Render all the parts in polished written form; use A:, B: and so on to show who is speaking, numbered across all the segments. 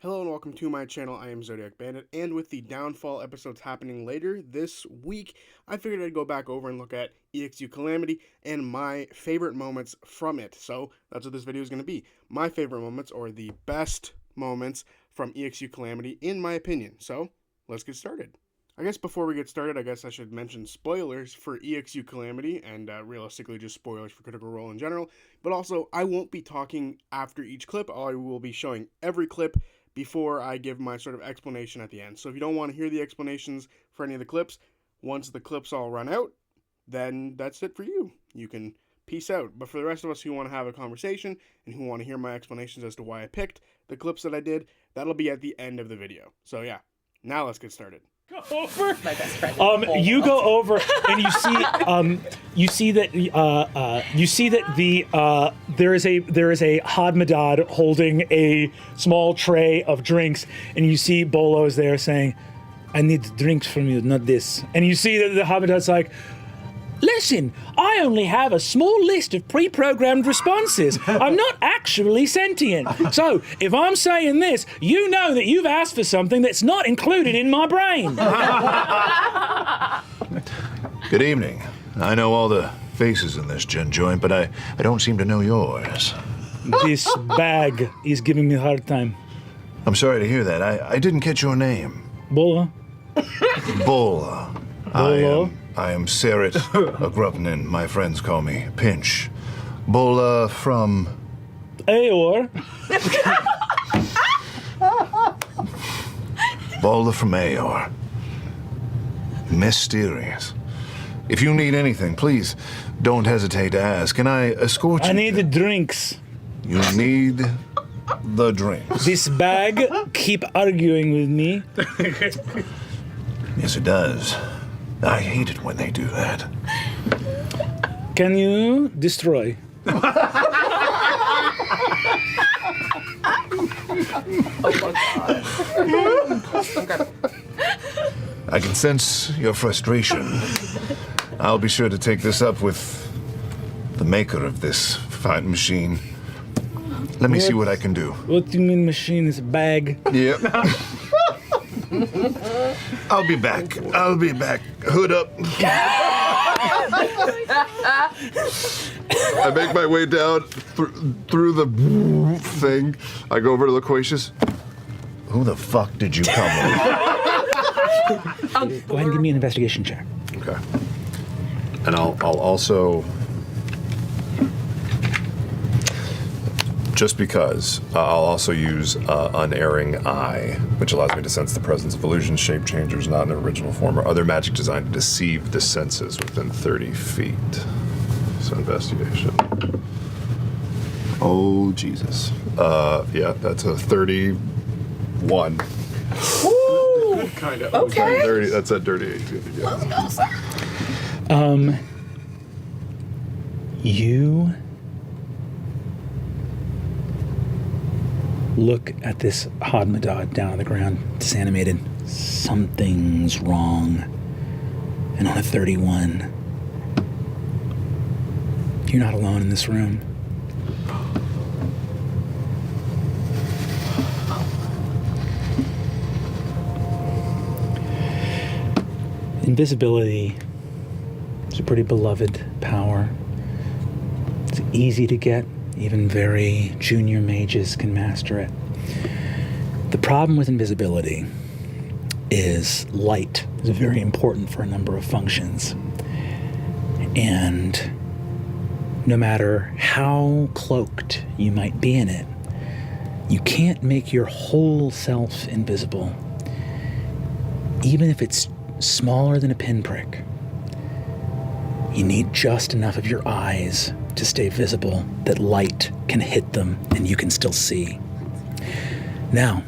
A: Hello and welcome to my channel. I am Zodiac Bandit, and with the Downfall episodes happening later this week, I figured I'd go back over and look at EXU Calamity and my favorite moments from it. So that's what this video is going to be. My favorite moments, or the best moments from EXU Calamity, in my opinion. So let's get started. I guess before we get started, I should mention spoilers for EXU Calamity, and realistically just spoilers for Critical Role in general. But also, I won't be talking after each clip. I will be showing every clip before I give my sort of explanation at the end. So if you don't want to hear the explanations for any of the clips, once the clips all run out, then that's it for you. You can peace out. But for the rest of us who want to have a conversation and who want to hear my explanations as to why I picked the clips that I did, that'll be at the end of the video. So yeah, now let's get started.
B: Go over.
C: My best friend.
B: You go over and you see that there is a Hadmadad holding a small tray of drinks, and you see Bolo is there saying, "I need drinks from you, not this." And you see that the Hadmadad's like, "Listen, I only have a small list of pre-programmed responses. I'm not actually sentient. So, if I'm saying this, you know that you've asked for something that's not included in my brain."
D: Good evening. I know all the faces in this gin joint, but I don't seem to know yours.
B: This bag is giving me a hard time.
D: I'm sorry to hear that. I didn't catch your name.
B: Bola?
D: Bola.
B: Bolo?
D: I am Sarit Agrupnin. My friends call me Pinch. Bola from...
B: Aor?
D: Bola from Aor. Mysterious. If you need anything, please don't hesitate to ask. Can I escort you?
B: I need the drinks.
D: You need the drinks.
B: This bag keep arguing with me.
D: Yes, it does. I hate it when they do that.
B: Can you destroy?
D: I can sense your frustration. I'll be sure to take this up with the maker of this fine machine. Let me see what I can do.
B: What do you mean machine is a bag?
D: Yep. I'll be back. Hood up. I make my way down through the thing. I go over to Loquacious. Who the fuck did you come with?
B: Go ahead and give me an investigation check.
D: Okay. And I'll also... Just because, I'll also use Unerring Eye, which allows me to sense the presence of illusions, shape changers, not in original form, or other magic designed to deceive the senses within 30 feet. So investigation. Oh, Jesus. Yeah, that's a 31.
C: Woo!
A: Kind of.
C: Okay.
D: 30, that's a dirty 18. Yeah.
C: Let's go, sir.
B: You look at this Hadmadad down on the ground, disanimated. Something's wrong. And on a 31, you're not alone in this room. Invisibility is a pretty beloved power. It's easy to get. Even very junior mages can master it. The problem with invisibility is light is very important for a number of functions. And no matter how cloaked you might be in it, you can't make your whole self invisible, even if it's smaller than a pinprick. You need just enough of your eyes to stay visible that light can hit them and you can still see. Now,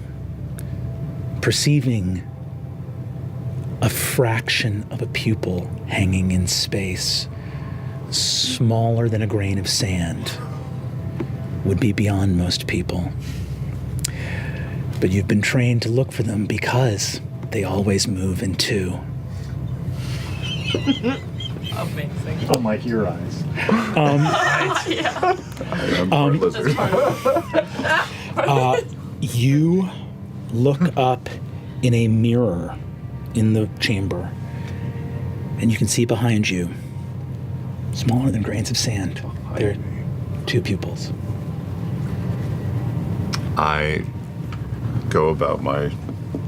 B: perceiving a fraction of a pupil hanging in space, smaller than a grain of sand, would be beyond most people. But you've been trained to look for them because they always move in two.
C: Amazing.
B: Unlike your eyes.
D: I am part lizard.
B: You look up in a mirror in the chamber, and you can see behind you, smaller than grains of sand, there are 2 pupils.
D: I go about my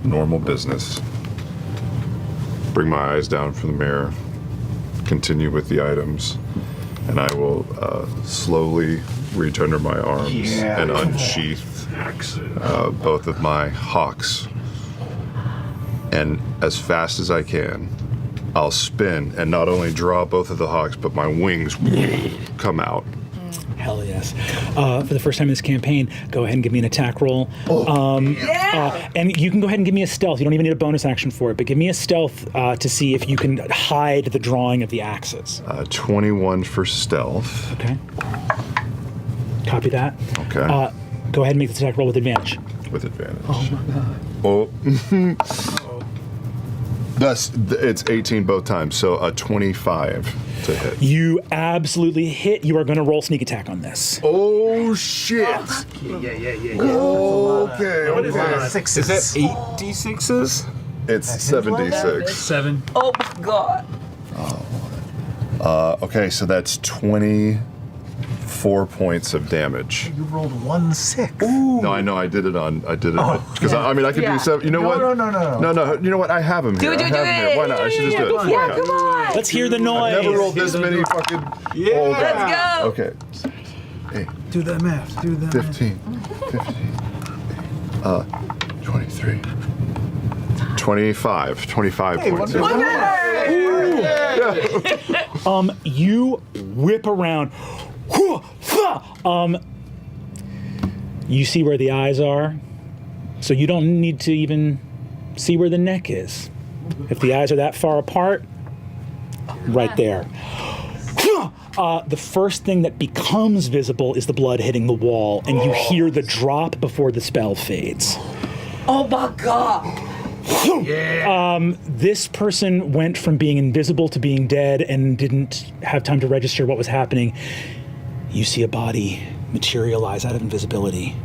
D: normal business, bring my eyes down from the mirror, continue with the items, and I will slowly reach under my arms and unsheath both of my hawks. And as fast as I can, I'll spin and not only draw both of the hawks, but my wings come out.
B: Hell yes. For the first time in this campaign, go ahead and give me an attack roll. And you can go ahead and give me a stealth. You don't even need a bonus action for it, but give me a stealth to see if you can hide the drawing of the axes.
D: 21 for stealth.
B: Okay. Copy that.
D: Okay.
B: Go ahead and make the attack roll with advantage.
D: With advantage.
B: Oh my god.
D: Oh. It's 18 both times, so a 25 to hit.
B: You absolutely hit. You are going to roll sneak attack on this.
D: Oh shit!
E: Yeah.
D: Okay.
E: What is that?
C: Is that 8d6s?
D: It's 7d6.
C: 7.
F: Oh my god.
D: Okay, so that's 24 points of damage.
E: You rolled 1-6.
D: No, I know. I did it because I mean I could do 7. You know what? No. You know what? I have him here.
F: Do it.
D: I have him here. Why not? I should just do it.
F: Yeah, come on.
B: Let's hear the noise.
D: Never rolled this many fucking.
F: Let's go.
D: Okay. 8,
E: Do that math.
D: 15, 23, 25 points.
B: You whip around. You see where the eyes are, so you don't need to even see where the neck is. If the eyes are that far apart, right there. The first thing that becomes visible is the blood hitting the wall, and you hear the drop before the spell fades.
F: Oh my god.
B: This person went from being invisible to being dead and didn't have time to register what was happening. You see a body materialize out of invisibility.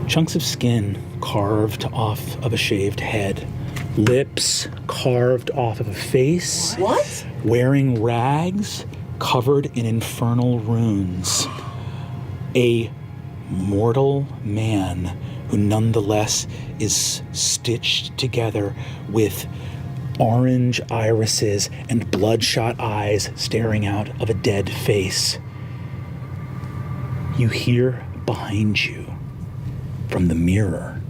B: Chunks of skin carved off of a shaved head. Lips carved off of a face.
F: What?
B: Wearing rags covered in infernal runes. A mortal man who nonetheless is stitched together with orange irises and bloodshot eyes staring out of a dead face. You hear behind you from the mirror.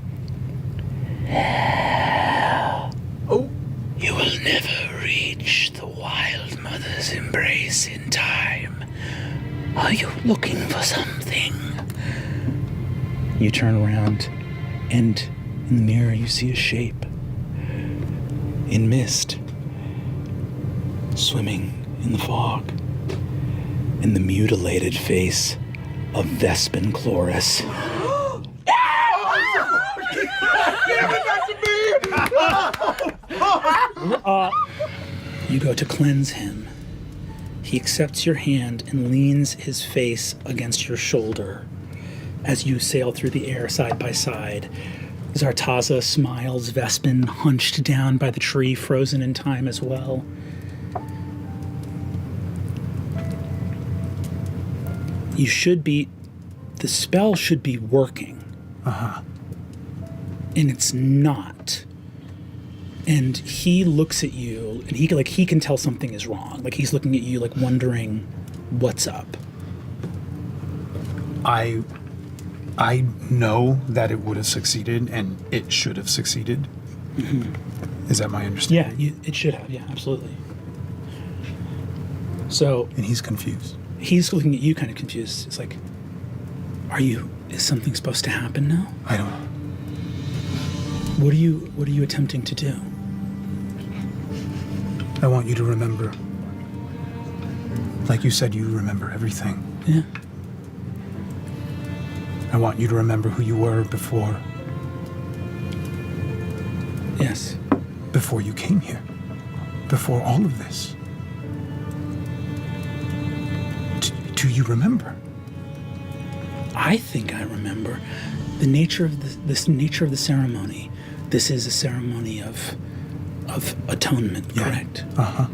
E: Oh.
B: You will never reach the Wild Mother's embrace in time. Are you looking for something? You turn around, and in the mirror you see a shape. In mist, swimming in the fog. In the mutilated face of Vespin Chloris. You go to cleanse him. He accepts your hand and leans his face against your shoulder as you sail through the air side by side. Zartaza smiles, Vespin hunched down by the tree, frozen in time as well. The spell should be working. And it's not. And he looks at you, and he can tell something is wrong. Like, he's looking at you, like, wondering what's up.
E: I know that it would have succeeded, and it should have succeeded. Mm-hmm. Is that my understanding?
B: Yeah, it should have. Yeah, absolutely. So...
E: And he's confused.
B: He's looking at you kind of confused. It's like, is something supposed to happen now?
E: I don't know.
B: What are you attempting to do?
E: I want you to remember. Like you said, you remember everything.
B: Yeah.
E: I want you to remember who you were before.
B: Yes.
E: Before you came here. Before all of this. Do you remember?
B: I think I remember.
E: The nature of this nature of the ceremony. This is a ceremony of atonement, correct?
B: Uh-huh.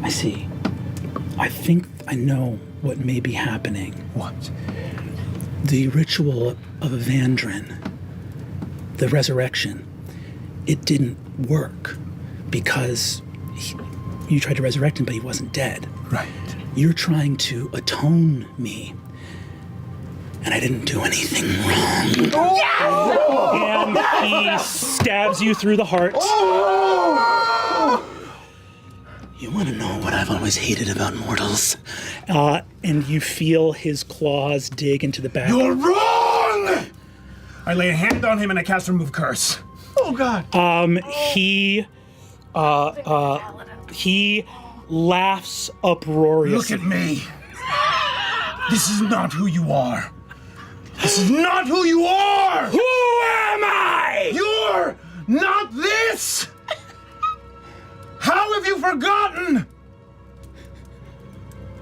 E: I see. I think I know what may be happening.
B: What?
E: The ritual of Evandrin, the resurrection, it didn't work because you tried to resurrect him, but he wasn't dead.
B: Right.
E: You're trying to atone me, and I didn't do anything wrong.
B: And he stabs you through the heart.
E: You want to know what I've always hated about mortals?
B: And you feel his claws dig into the back.
E: You're wrong! I lay a hand on him and I cast Remove Curse.
B: Oh God. He laughs uproariously.
E: Look at me. This is not who you are. This is not who you are!
B: Who am I?
E: You're not this! How have you forgotten?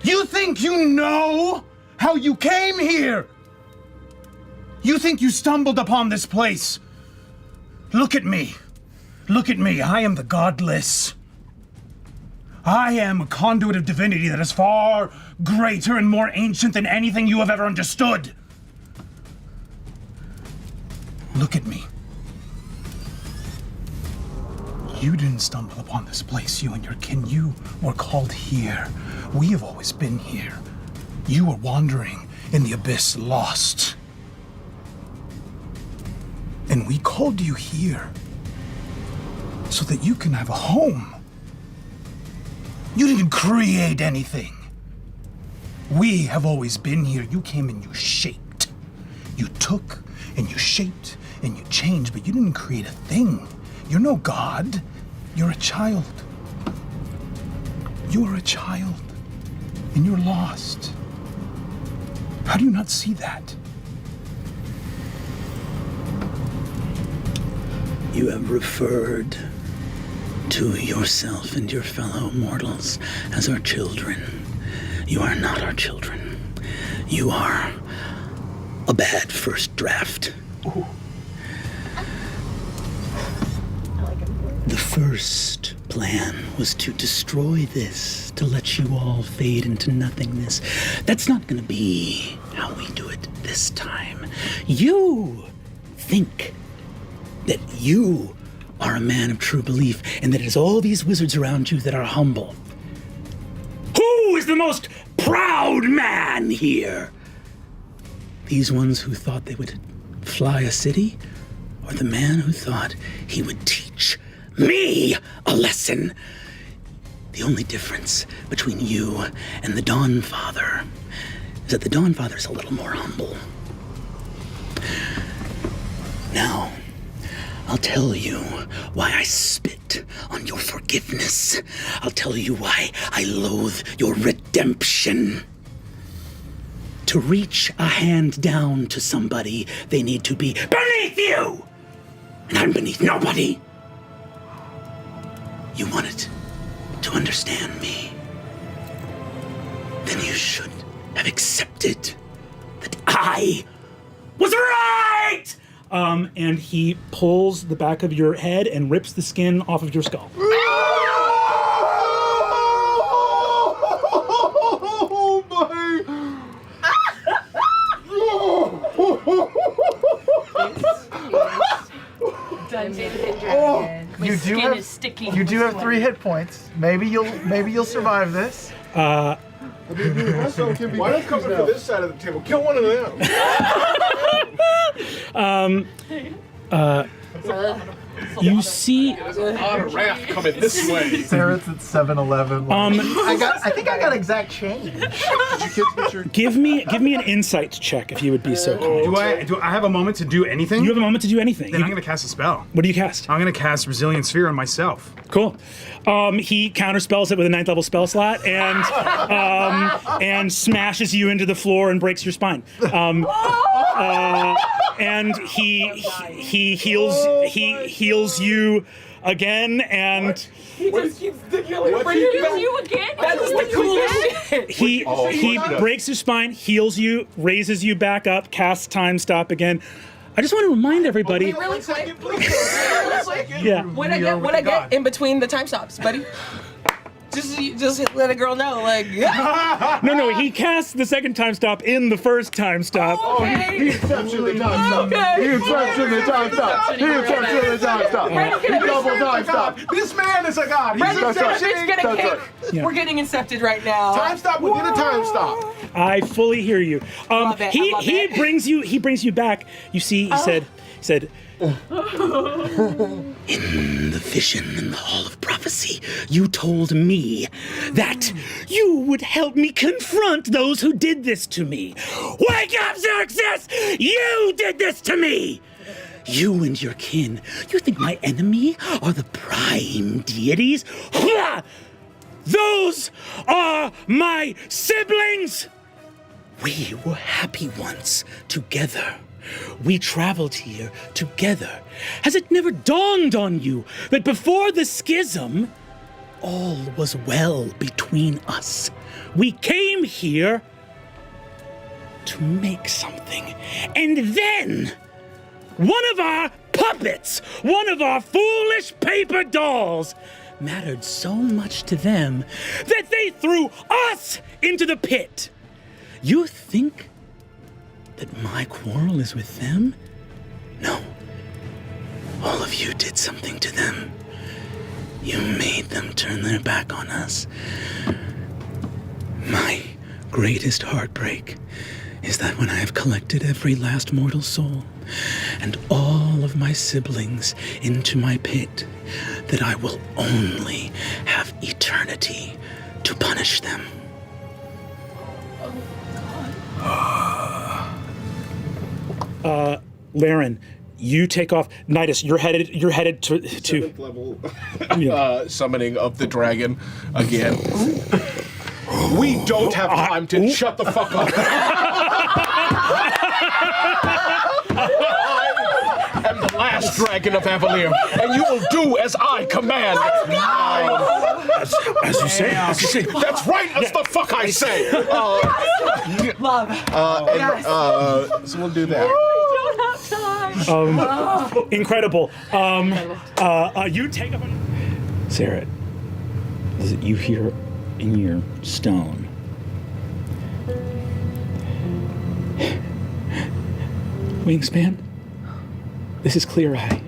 E: You think you know how you came here? You think you stumbled upon this place? Look at me. Look at me. I am the godless. I am a conduit of divinity that is far greater and more ancient than anything you have ever understood. Look at me. You didn't stumble upon this place, you and your kin. You were called here. We have always been here. You were wandering in the abyss, lost. And we called you here so that you can have a home. You didn't create anything. We have always been here. You came and you shaped. You took and you shaped and you changed, but you didn't create a thing. You're no god. You're a child. You are a child, and you're lost. How do you not see that? You have referred to yourself and your fellow mortals as our children. You are not our children. You are a bad first draft. Ooh. The first plan was to destroy this, to let you all fade into nothingness. That's not gonna be how we do it this time. You think that you are a man of true belief and that it is all these wizards around you that are humble. Who is the most proud man here? These ones who thought they would fly a city, or the man who thought he would teach me a lesson? The only difference between you and the Dawn Father is that the Dawn Father's a little more humble. Now, I'll tell you why I spit on your forgiveness. I'll tell you why I loathe your redemption. To reach a hand down to somebody, they need to be beneath you! And I'm beneath nobody. You wanted to understand me. Then you should have accepted that I was right!
B: And he pulls the back of your head and rips the skin off of your skull.
A: Oh my!
F: Dungeon and Dragon. My
C: You do
F: skin
C: have-
F: is sticky.
C: You do have 3 hit points. Maybe you'll survive this.
A: Why don't come to this side of the table? Kill one of them.
B: You see,
A: On a raft coming this way.
C: Sarah's at 7-Eleven. I think I got exact change.
B: give me an insight check if you would be so kind.
E: Do I have a moment to do anything?
B: You have a moment to do anything.
E: Then I'm gonna cast a spell.
B: What do you cast?
E: I'm gonna cast Resilient Sphere on myself.
B: Cool. He counterspells it with a 9th level spell slot and smashes you into the floor and breaks your spine. and he heals you again, and
F: He just keeps bringing you again. That is the coolest shit.
B: he breaks your spine, heals you, raises you back up, casts time stop again. I just want to remind everybody.
F: Really quick.
B: Yeah.
F: What I get in between the time stops, buddy? Just let a girl know, like.
B: No, he casts the second time stop in the first time stop.
F: Okay.
C: He exceptionally time stop. He exceptionally time stop. He exceptionally time stop. He double time stop. This man is a god. He's exceptionally
F: Get a
C: time
F: kick.
C: stop.
B: Yeah.
F: We're getting incepted right now.
C: Time stop within a time stop.
B: I fully hear you.
F: Love it, I love
B: He
F: it.
B: brings you back. You see, he said.
E: In the vision in the Hall of Prophecy, you told me that you would help me confront those who did this to me. Wake up, Xerxes! You did this to me! You and your kin, you think my enemy are the prime deities? Hua! Those are my siblings! We were happy once, together. We traveled here together. Has it never dawned on you that before the schism, all was well between us? We came here to make something. And then, one of our puppets, one of our foolish paper dolls, mattered so much to them that they threw us into the pit. You think that my quarrel is with them? No. All of you did something to them. You made them turn their back on us. My greatest heartbreak is that when I have collected every last mortal soul and all of my siblings into my pit, that I will only have eternity to punish them.
B: Laren, you take off. Nidus, you're headed to
A: Seventh level
B: Yeah.
A: summoning of the dragon again. We don't have time to shut the fuck up. I am the last dragon of Avalier, and you will do as I command.
B: as you say.
A: That's right, that's the fuck I say.
F: Love.
A: So we'll do that.
B: Incredible. You take off. Sarah, is it you hear in your stone? Wingspan, this is Clear Eye.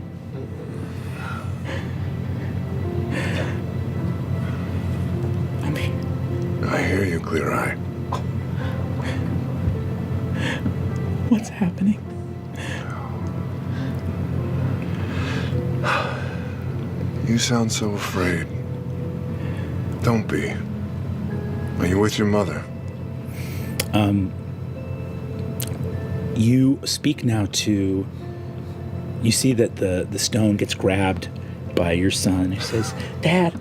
B: I'm here.
D: I hear you, Clear Eye.
B: What's happening?
D: You sound so afraid. Don't be. Are you with your mother?
B: You speak now to. You see that the stone gets grabbed by your son. He says, "Dad,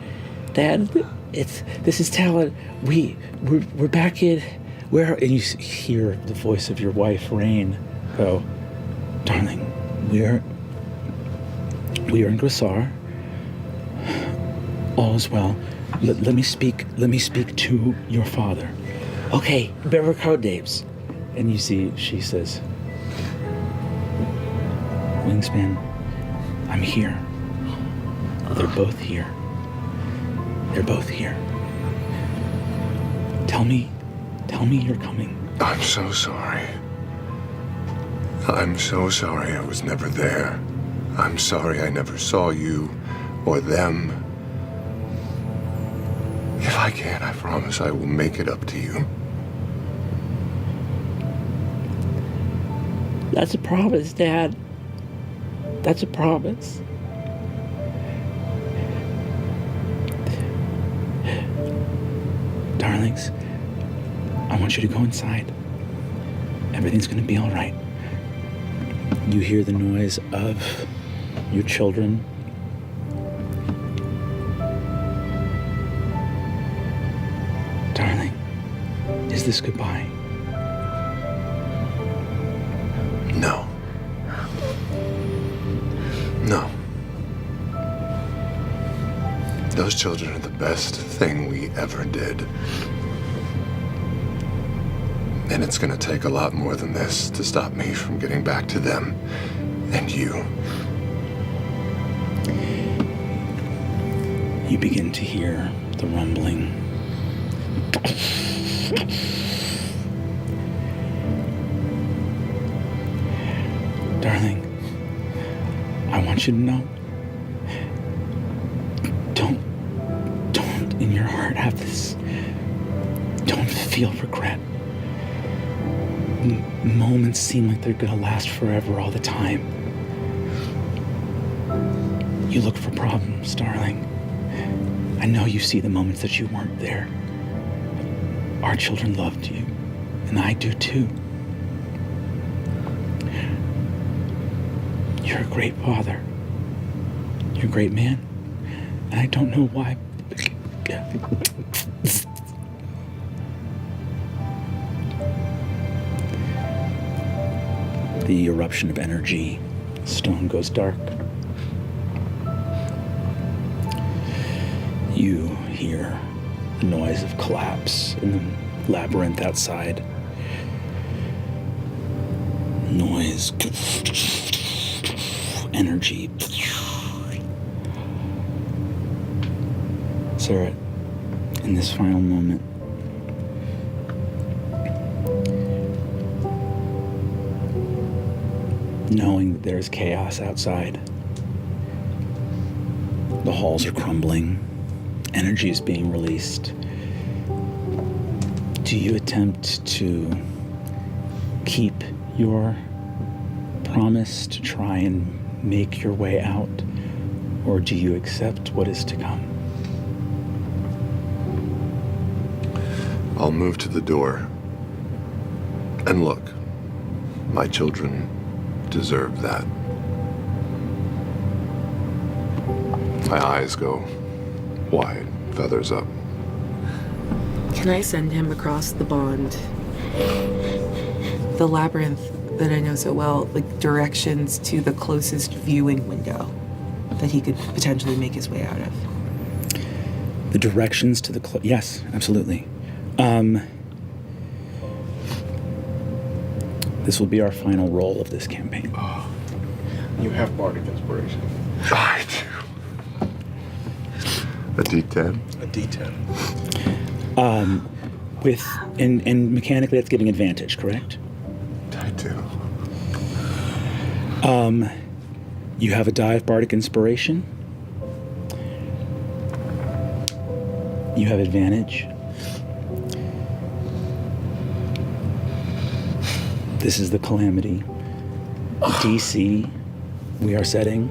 B: this is Talon. We're back in where?" And you hear the voice of your wife, Rain, go, "Darling, we are in Grissar. All is well. Let me speak to your father." "Okay, bearer code names." And you see, she says, "Wingspan, I'm here. They're both here. They're both here. Tell me you're coming."
D: I'm so sorry. I'm so sorry I was never there. I'm sorry I never saw you or them. If I can, I promise I will make it up to you.
B: "That's a promise, Dad. That's a promise." "Darlings, I want you to go inside. Everything's gonna be all right." You hear the noise of your children. "Darling, is this goodbye?"
D: No. Those children are the best thing we ever did. And it's gonna take a lot more than this to stop me from getting back to them and you.
E: You begin to hear the rumbling. Darling, I want you to know, don't in your heart have this, don't feel regret. Moments seem like they're gonna last forever all the time. You look for problems, darling. I know you see the moments that you weren't there. Our children loved you, and I do too. You're a great father. You're a great man. And I don't know why. The eruption of energy. Stone goes dark. You hear the noise of collapse in the labyrinth outside. Noise. Energy. Sarah, in this final moment, knowing that there's chaos outside, the halls are crumbling, energy is being released, do you attempt to keep your promise to try and make your way out, or do you accept what is to come?
D: I'll move to the door. And look, my children deserve that. My eyes go wide, feathers up.
F: Can I send him across the bond? The labyrinth that I know so well, like directions to the closest viewing window that he could potentially make his way out of.
E: The directions to the yes, absolutely. This will be our final roll of this campaign.
C: Oh, you have bardic inspiration.
D: I do. A D10?
C: A D10.
E: And mechanically that's giving advantage, correct?
D: I do.
E: You have a die of bardic inspiration. You have advantage. This is the Calamity. DC we are setting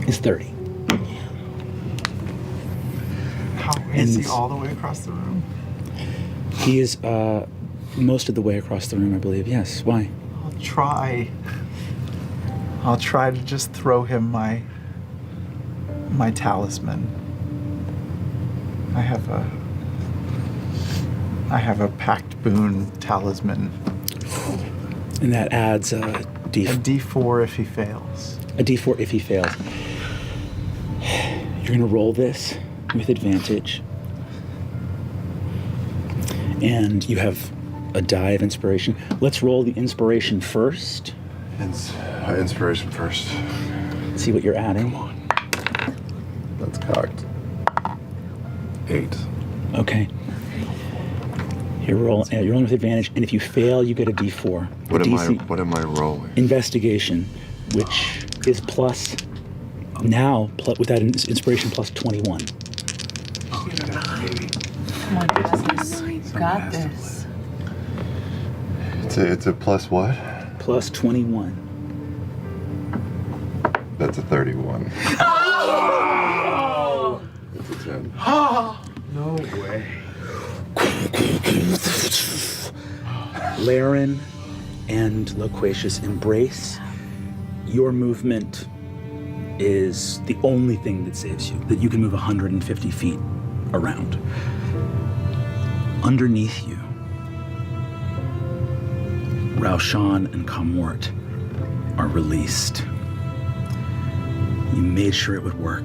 E: is 30.
C: How is he all the way across the room?
E: He is most of the way across the room, I believe. Yes. Why?
C: I'll try to just throw him my talisman. I have a packed boon talisman.
E: And that adds a
C: D4 if he fails.
E: A D4 if he fails. You're gonna roll this with advantage. And you have a die of inspiration. Let's roll the inspiration first.
D: Inspiration first.
E: See what you're adding.
D: Come on. That's cocked. 8.
E: Okay. You're rolling with advantage, and if you fail, you get a D4.
D: What am I rolling?
E: Investigation, which is plus with that inspiration plus 21.
G: Come on, guys. Got this.
D: It's a plus what?
E: Plus 21.
D: That's a 31. Oh! It's a 10.
C: No way.
E: Laren and Loquacious embrace. Your movement is the only thing that saves you, that you can move 150 feet around. Underneath you, Raushan and Kamort are released. You made sure it would work.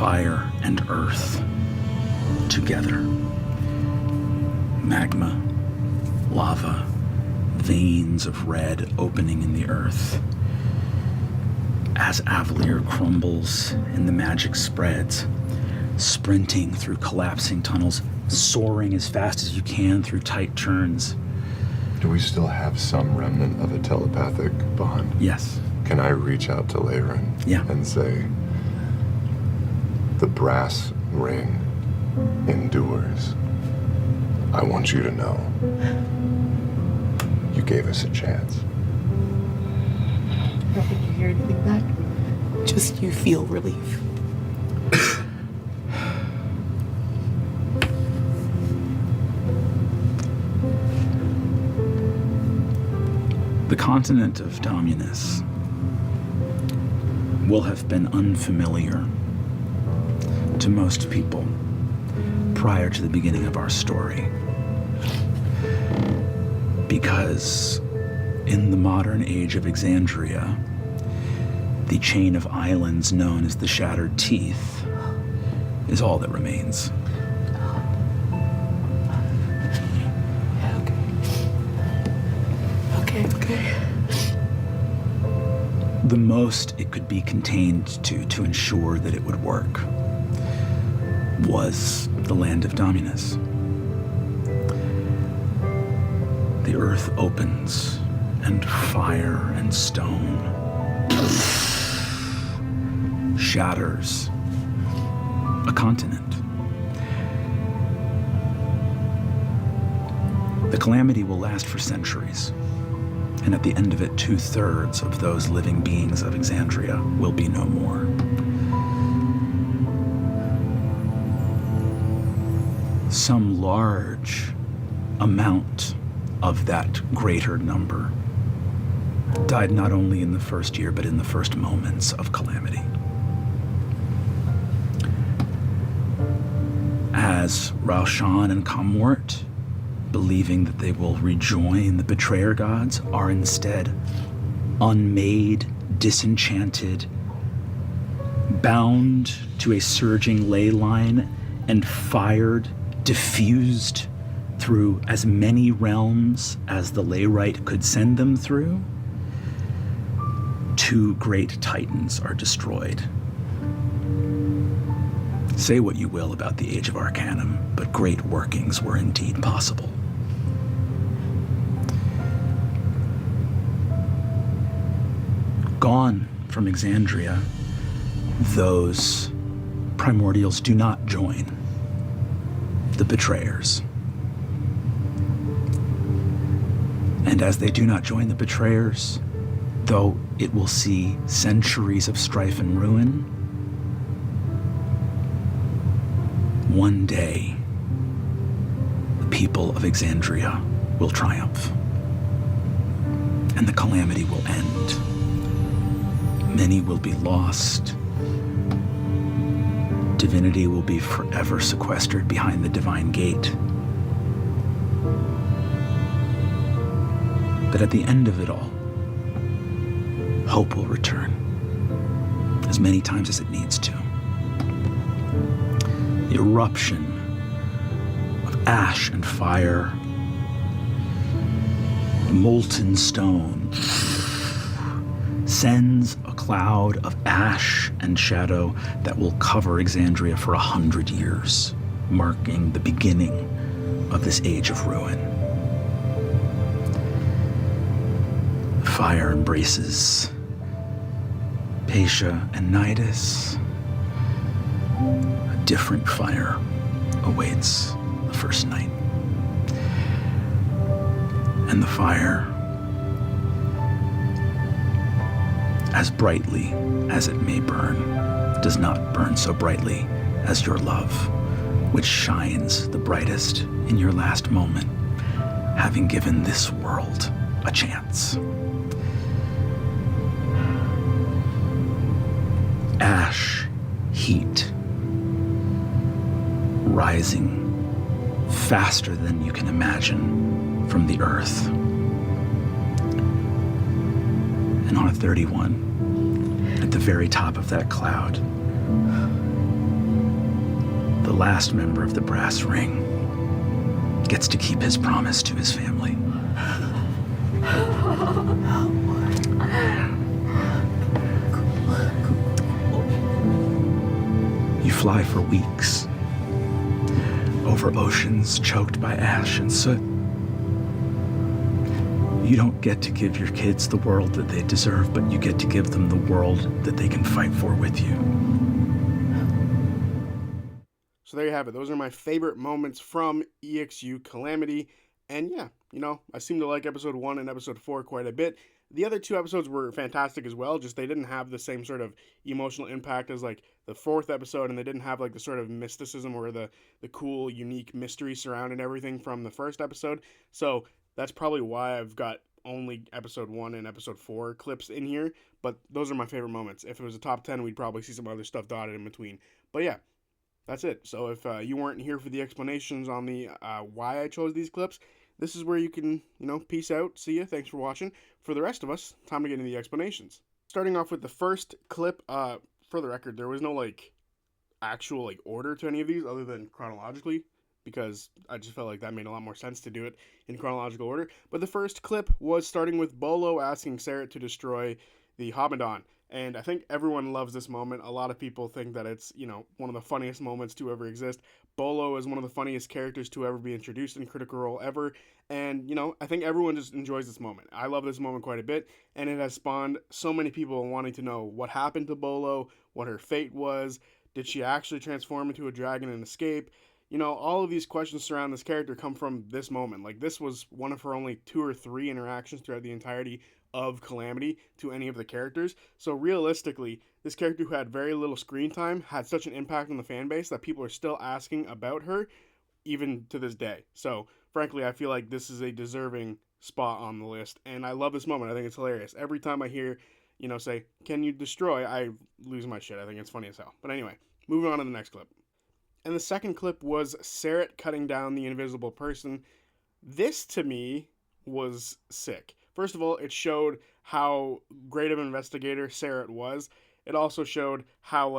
E: fire and earth together. Magma, lava, veins of red opening in the earth. As Avalier crumbles and the magic spreads, sprinting through collapsing tunnels, soaring as fast as you can through tight turns.
D: Do we still have some remnant of a telepathic bond?
E: Yes.
D: Can I reach out to Leyrin and say, the brass ring endures. I want you to know you gave us a chance.
F: I don't think you hear anything back. Just you feel relief.
E: The continent of Dominus will have been unfamiliar to most people prior to the beginning of our story. Because in the modern age of Exandria, the chain of islands known as the Shattered Teeth is all that remains.
F: Okay.
E: The most it could be contained to ensure that it would work was the land of Dominus. The earth opens, and fire and stone shatters a continent. The calamity will last for centuries, and at the end of it, 2/3 of those living beings of Exandria will be no more. Some large amount of that greater number died not only in the first year, but in the first moments of calamity. As Raushan and Kamwort, believing that they will rejoin the betrayer gods, are instead unmade, disenchanted, bound to a surging ley line, and fired, diffused through as many realms as the Leyrite could send them through. 2 great titans are destroyed. Say what you will about the Age of Arcanum, but great workings were indeed possible. Gone from Exandria, those primordials do not join the betrayers. And as they do not join the betrayers, though it will see centuries of strife and ruin, one day, the people of Exandria will triumph, and the calamity will end. Many will be lost. Divinity will be forever sequestered behind the divine gate. But at the end of it all, hope will return, as many times as it needs to. The eruption of ash and fire, molten stone, sends a cloud of ash and shadow that will cover Exandria for 100 years, marking the beginning of this age of ruin. Fire embraces Patia and Nidus. A different fire awaits the first night. And the fire, as brightly as it may burn, does not burn so brightly as your love, which shines the brightest in your last moment, having given this world a chance. Ash, heat, rising faster than you can imagine from the earth. And on a 31, at the very top of that cloud, the last member of the brass ring, gets to keep his promise to his family. You fly for weeks over oceans choked by ash and soot. You don't get to give your kids the world that they deserve, but you get to give them the world that they can fight for with you.
A: So there you have it. Those are my favorite moments from EXU Calamity. And yeah, I seem to like episode 1 and episode 4 quite a bit. The other 2 episodes were fantastic as well, just they didn't have the same sort of emotional impact as like the 4th episode, and they didn't have like the sort of mysticism or the cool, unique mystery surrounding everything from the first episode. So that's probably why I've got only episode 1 and episode 4 clips in here, but those are my favorite moments. If it was a top 10, we'd probably see some other stuff dotted in between. But yeah, that's it. So if you weren't here for the explanations on the why I chose these clips, this is where you can, peace out, see ya, thanks for watching. For the rest of us, time to get into the explanations. Starting off with the first clip, for the record, there was no, actual, order to any of these other than chronologically, because I just felt like that made a lot more sense to do it in chronological order. But the first clip was starting with Bolo asking Sarah to destroy the Hamadan. And I think everyone loves this moment. A lot of people think that it's, one of the funniest moments to ever exist. Bolo is one of the funniest characters to ever be introduced in Critical Role ever. And, I think everyone just enjoys this moment. I love this moment quite a bit. And it has spawned so many people wanting to know what happened to Bolo, what her fate was. Did she actually transform into a dragon and escape? All of these questions surrounding this character come from this moment. Like, this was one of her only 2 or 3 interactions throughout the entirety of Calamity to any of the characters. So realistically, this character who had very little screen time had such an impact on the fan base that people are still asking about her even to this day. So frankly, I feel like this is a deserving spot on the list, and I love this moment. I think it's hilarious. Every time I hear, say, "Can you destroy?" I lose my shit. I think it's funny as hell. But anyway, moving on to the next clip. And the second clip was Sarah cutting down the invisible person. This, to me, was sick. First of all, it showed how great of an investigator Sarah was. It also showed how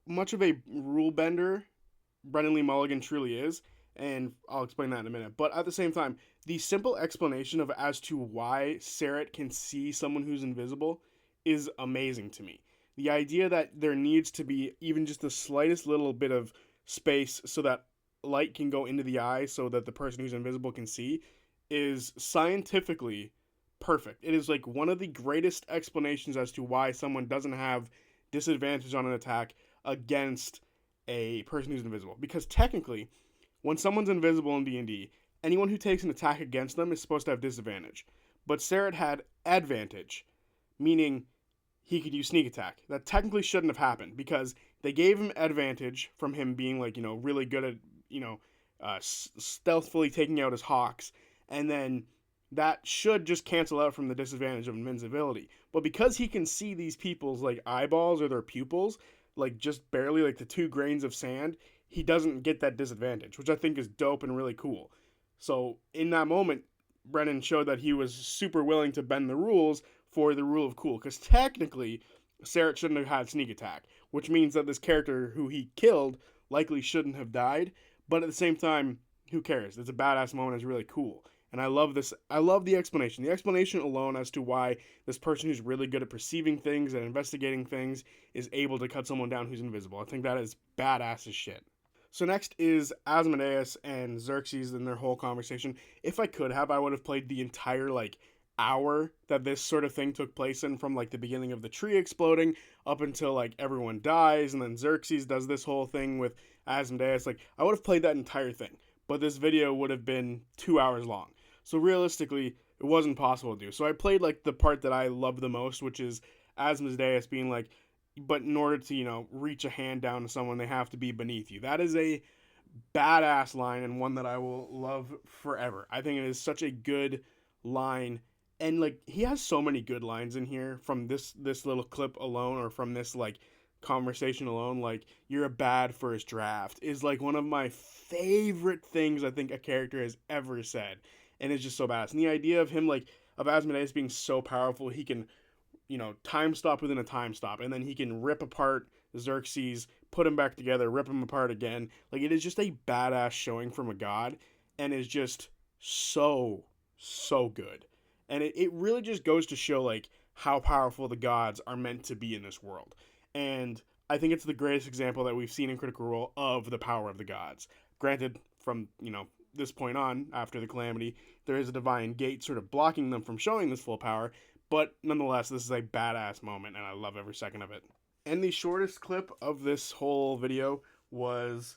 A: much of a rule bender Brennan Lee Mulligan truly is, and I'll explain that in a minute. But at the same time, the simple explanation of as to why Sarah can see someone who's invisible is amazing to me. The idea that there needs to be even just the slightest little bit of space so that light can go into the eye so that the person who's invisible can see is scientifically perfect. It is like one of the greatest explanations as to why someone doesn't have disadvantage on an attack against a person who's invisible. Because technically, when someone's invisible in D&D, anyone who takes an attack against them is supposed to have disadvantage. But Sarah had advantage, meaning he could use sneak attack. That technically shouldn't have happened because they gave him advantage from him being really good at stealthily taking out his hawks, and then that should just cancel out from the disadvantage of invincibility. But because he can see these people's eyeballs or their pupils, just barely the 2 grains of sand, he doesn't get that disadvantage, which I think is dope and really cool. So in that moment, Brennan showed that he was super willing to bend the rules for the rule of cool, because technically Sarah shouldn't have had sneak attack, which means that this character who he killed likely shouldn't have died. But at the same time, who cares? It's a badass moment. It's really cool. And I love this. I love the explanation. The explanation alone as to why this person who's really good at perceiving things and investigating things is able to cut someone down who's invisible. I think that is badass as shit. So next is Asmodeus and Xerxes and their whole conversation. If I could have, I would have played the entire hour that this sort of thing took place in, from the beginning of the tree exploding up until everyone dies, and then Xerxes does this whole thing with Asmodeus. I would have played that entire thing, but this video would have been 2 hours long. So realistically, it wasn't possible to do. So I played the part that I love the most, which is Asmodeus being but in order to, reach a hand down to someone, they have to be beneath you. That is a badass line, and one that I will love forever. I think it is such a good line. And he has so many good lines in here from this little clip alone, or from this conversation alone. You're a bad first draft is one of my favorite things I think a character has ever said. And it's just so badass. And the idea of him of Asmodeus being so powerful, he can time stop within a time stop, and then he can rip apart Xerxes, put him back together, rip him apart again. Like, it is just a badass showing from a god, and is just so, so good. And it really just goes to show, like, how powerful the gods are meant to be in this world. And I think it's the greatest example that we've seen in Critical Role of the power of the gods. Granted, from, this point on, after the Calamity, there is a divine gate sort of blocking them from showing this full power, but nonetheless, this is a badass moment, and I love every second of it. And the shortest clip of this whole video was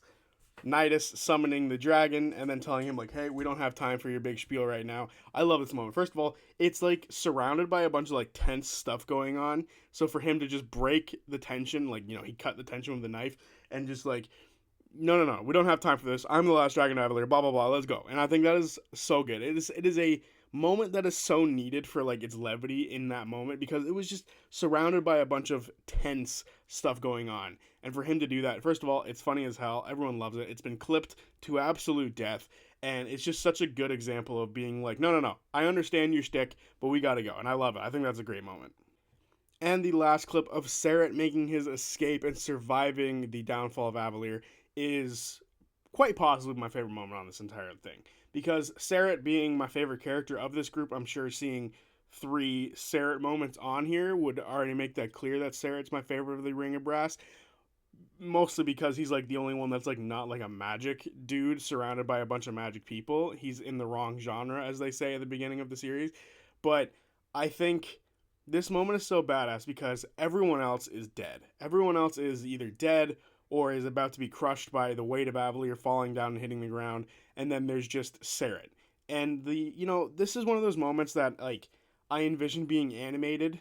A: Nidus summoning the dragon and then telling him, like, hey, we don't have time for your big spiel right now. I love this moment. First of all, it's like surrounded by a bunch of like tense stuff going on. So for him to just break the tension, like, he cut the tension with the knife and just like, no, we don't have time for this. I'm the last dragon Avalier, blah, blah, blah, let's go. And I think that is so good. It is a moment that is so needed for like its levity in that moment, because it was just surrounded by a bunch of tense stuff going on. And for him to do that, first of all, it's funny as hell. Everyone loves it. It's been clipped to absolute death. And it's just such a good example of being like, no, I understand your shtick, but we gotta go. And I love it. I think that's a great moment. And the last clip of Serret making his escape and surviving the downfall of Avalier is quite possibly my favorite moment on this entire thing. Because Serret being my favorite character of this group, I'm sure seeing 3 Serret moments on here would already make that clear that Serret's my favorite of the Ring of Brass. Mostly because he's like the only one that's like not like a magic dude surrounded by a bunch of magic people. He's in the wrong genre, as they say at the beginning of the series. But I think this moment is so badass because everyone else is dead. Everyone else is either dead or is about to be crushed by the weight of Avalier falling down and hitting the ground, and then there's just Serret. And this is one of those moments that like I envision being animated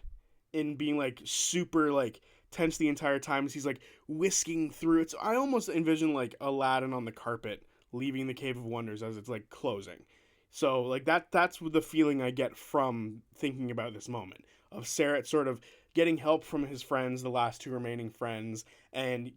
A: and being like super like tense the entire time as he's like whisking through it. So I almost envision like Aladdin on the carpet leaving the Cave of Wonders as it's like closing. So like that's the feeling I get from thinking about this moment of Serret sort of getting help from his friends, the last 2 remaining friends, and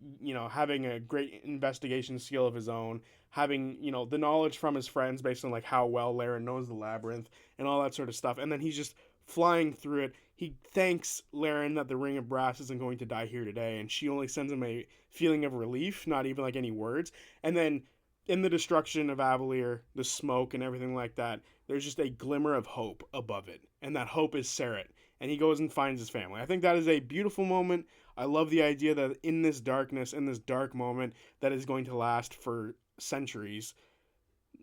A: having a great investigation skill of his own, having the knowledge from his friends based on like how well Laren knows the labyrinth and all that sort of stuff, and then he's just flying through it. He thanks Laren that the Ring of Brass isn't going to die here today, and she only sends him a feeling of relief, not even like any words. And then in the destruction of Avalier, the smoke and everything like that, there's just a glimmer of hope above it, and that hope is Serret. And he goes and finds his family. I think that is a beautiful moment. I love the idea that in this darkness, in this dark moment that is going to last for centuries,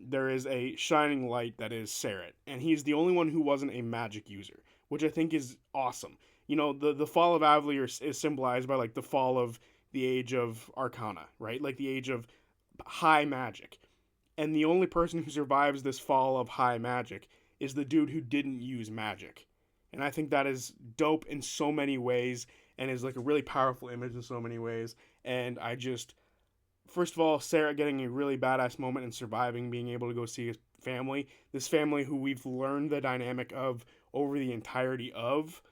A: there is a shining light that is Serret. And he's the only one who wasn't a magic user, which I think is awesome. The fall of Avalier is symbolized by like the fall of the age of Arcana, right? Like the age of high magic. And the only person who survives this fall of high magic is the dude who didn't use magic. And I think that is dope in so many ways and is like a really powerful image in so many ways. And I just, first of all, Serret getting a really badass moment and surviving, being able to go see his family. This family who we've learned the dynamic of over the entirety of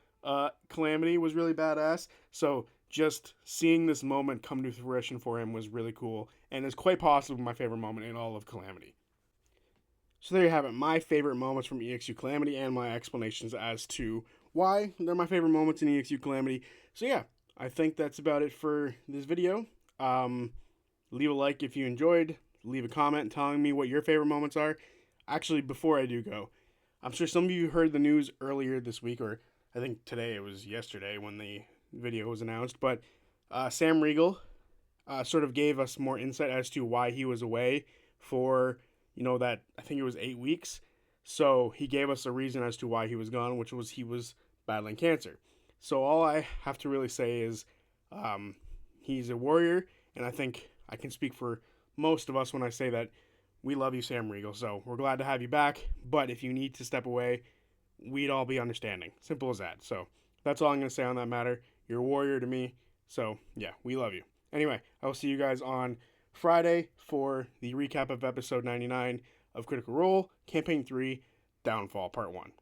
A: Calamity was really badass. So just seeing this moment come to fruition for him was really cool and is quite possibly my favorite moment in all of Calamity. So there you have it, my favorite moments from EXU Calamity and my explanations as to why they're my favorite moments in EXU Calamity. So yeah, I think that's about it for this video. Leave a like if you enjoyed, leave a comment telling me what your favorite moments are. Actually, before I do go, I'm sure some of you heard the news earlier this week, or I think today, it was yesterday when the video was announced, but Sam Riegel sort of gave us more insight as to why he was away for that I think it was 8 weeks. So he gave us a reason as to why he was gone, which was he was battling cancer. So all I have to really say is he's a warrior, and I think I can speak for most of us when I say that we love you, Sam Riegel. So we're glad to have you back, but if you need to step away, we'd all be understanding. Simple as that. So that's all I'm going to say on that matter. You're a warrior to me. So yeah, we love you. Anyway, I will see you guys on Friday for the recap of episode 99 of Critical Role, Campaign 3, Downfall, Part 1.